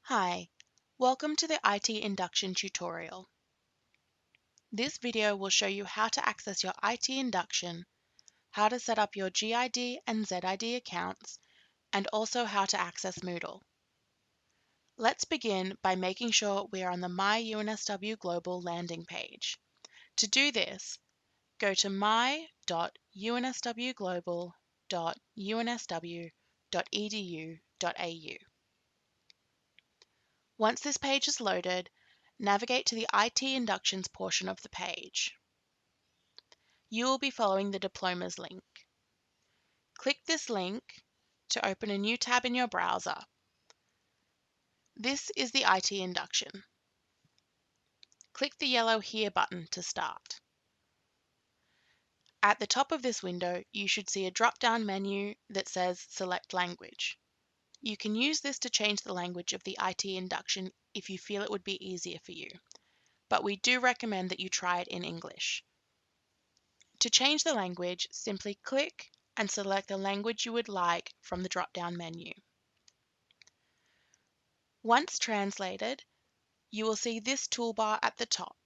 Hi, welcome to the IT Induction tutorial. This video will show you how to access your IT Induction, how to set up your GID and ZID accounts, and also how to access Moodle. Let's begin by making sure we are on the My UNSW Global landing page. To do this, go to my.unswglobal.unsw.edu.au. Once this page is loaded, navigate to the IT Inductions portion of the page. You will be following the Diplomas link. Click this link to open a new tab in your browser. This is the IT Induction. Click the yellow Here button to start. At the top of this window, you should see a drop-down menu that says Select Language. You can use this to change the language of the IT Induction if you feel it would be easier for you, but we do recommend that you try it in English. To change the language, simply click and select the language you would like from the drop-down menu. Once translated, you will see this toolbar at the top.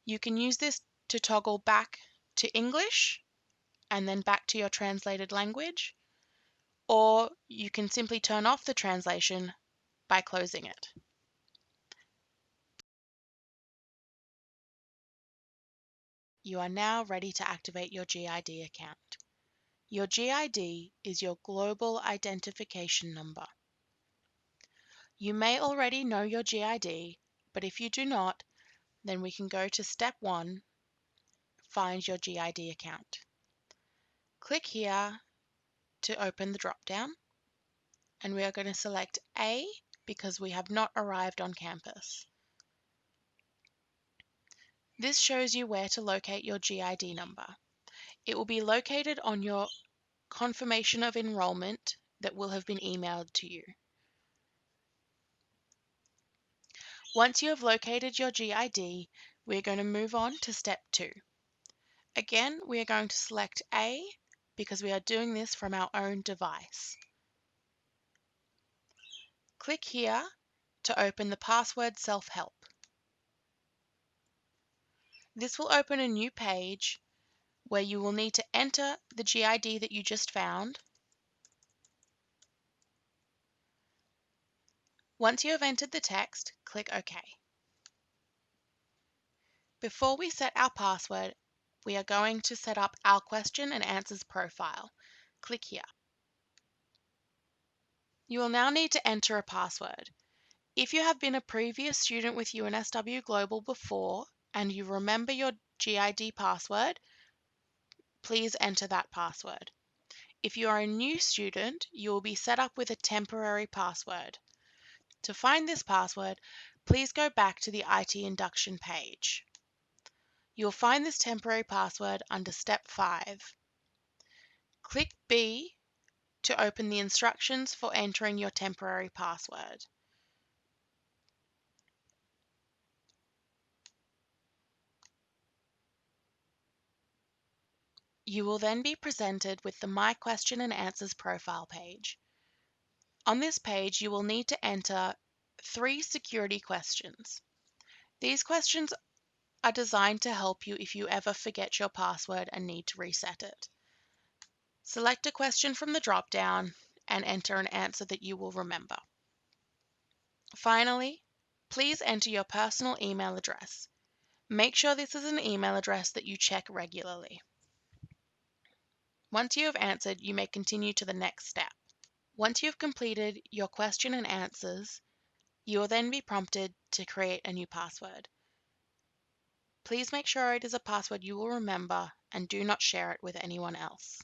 You can use this to toggle back to English and then back to your translated language, or you can simply turn off the translation by closing it. You are now ready to activate your GID account. Your GID is your Global Identification Number. You may already know your GID, but if you do not, then we can go to Step 1, Find your GID account. Click here to open the drop-down, and we are going to select A because we have not arrived on campus. This shows you where to locate your GID number. It will be located on your confirmation of enrollment that will have been emailed to you. Once you have located your GID, we are going to move on to Step 2. Again, we are going to select A because we are doing this from our own device. Click here to open the Password Self-Help. This will open a new page where you will need to enter the GID that you just found. Once you have entered the text, click OK. Before we set our password, we are going to set up our question and answers profile. Click here. You will now need to enter a password. If you have been a previous student with UNSW Global before and you remember your GID password, please enter that password. If you are a new student, you will be set up with a temporary password. To find this password, please go back to the IT Induction page. You'll find this temporary password under Step 5. Click B to open the instructions for entering your temporary password. You will then be presented with the My Question and Answers profile page. On this page, you will need to enter 3 security questions. These questions are designed to help you if you ever forget your password and need to reset it. Select a question from the drop-down and enter an answer that you will remember. Finally, please enter your personal email address. Make sure this is an email address that you check regularly. Once you have answered, you may continue to the next step. Once you have completed your question and answers, you will then be prompted to create a new password. Please make sure it is a password you will remember and do not share it with anyone else.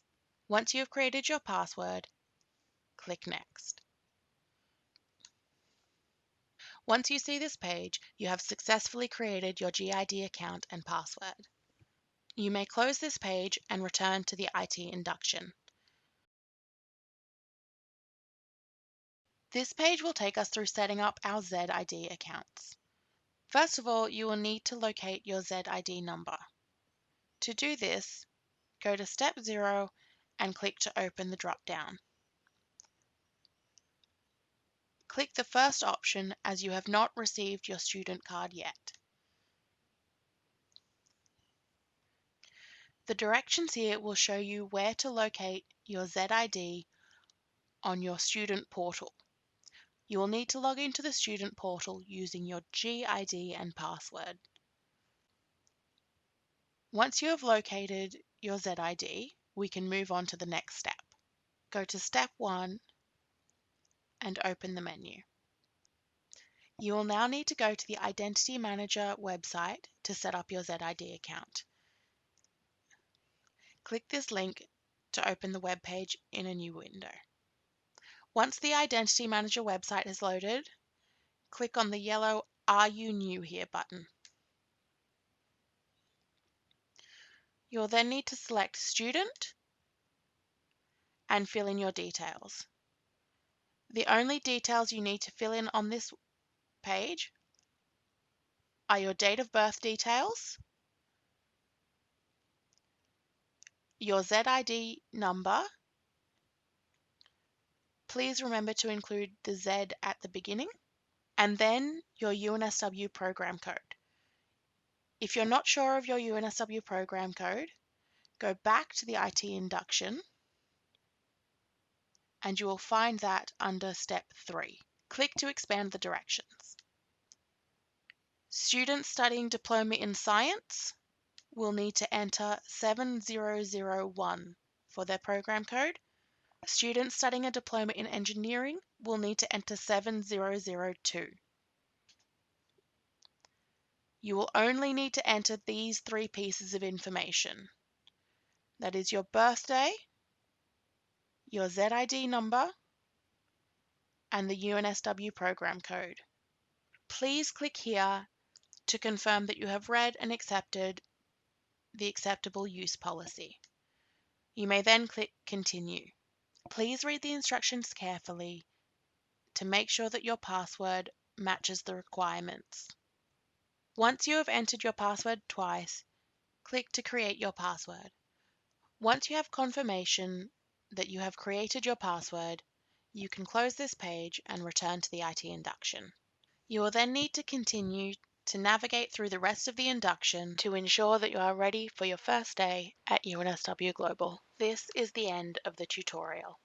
Once you have created your password, click Next. Once you see this page, you have successfully created your GID account and password. You may close this page and return to the IT Induction. This page will take us through setting up our ZID accounts. First of all, you will need to locate your ZID number. To do this, go to Step 0 and click to open the drop-down. Click the first option as you have not received your student card yet. The directions here will show you where to locate your ZID on your student portal. You will need to log into the student portal using your GID and password. Once you have located your ZID, we can move on to the next step. Go to step 1 and open the menu. You will now need to go to the Identity Manager website to set up your ZID account. Click this link to open the web page in a new window. Once the Identity Manager website is loaded, click on the yellow Are You New Here button. You'll then need to select Student and fill in your details. The only details you need to fill in on this page are your date of birth details, your ZID number. Please remember to include the Z at the beginning, and then your UNSW program code. If you're not sure of your UNSW program code, go back to the IT induction and you will find that under step 3. Click to expand the directions. Students studying Diploma in Science will need to enter 7001 for their program code. Students studying a Diploma in Engineering will need to enter 7002. You will only need to enter these 3 pieces of information. That is your birthday, your ZID number, and the UNSW program code. Please click here to confirm that you have read and accepted the acceptable use policy. You may then click Continue. Please read the instructions carefully to make sure that your password matches the requirements. Once you have entered your password twice, click to create your password. Once you have confirmation that you have created your password, you can close this page and return to the IT induction. You will then need to continue to navigate through the rest of the induction to ensure that you are ready for your first day at UNSW Global. This is the end of the tutorial.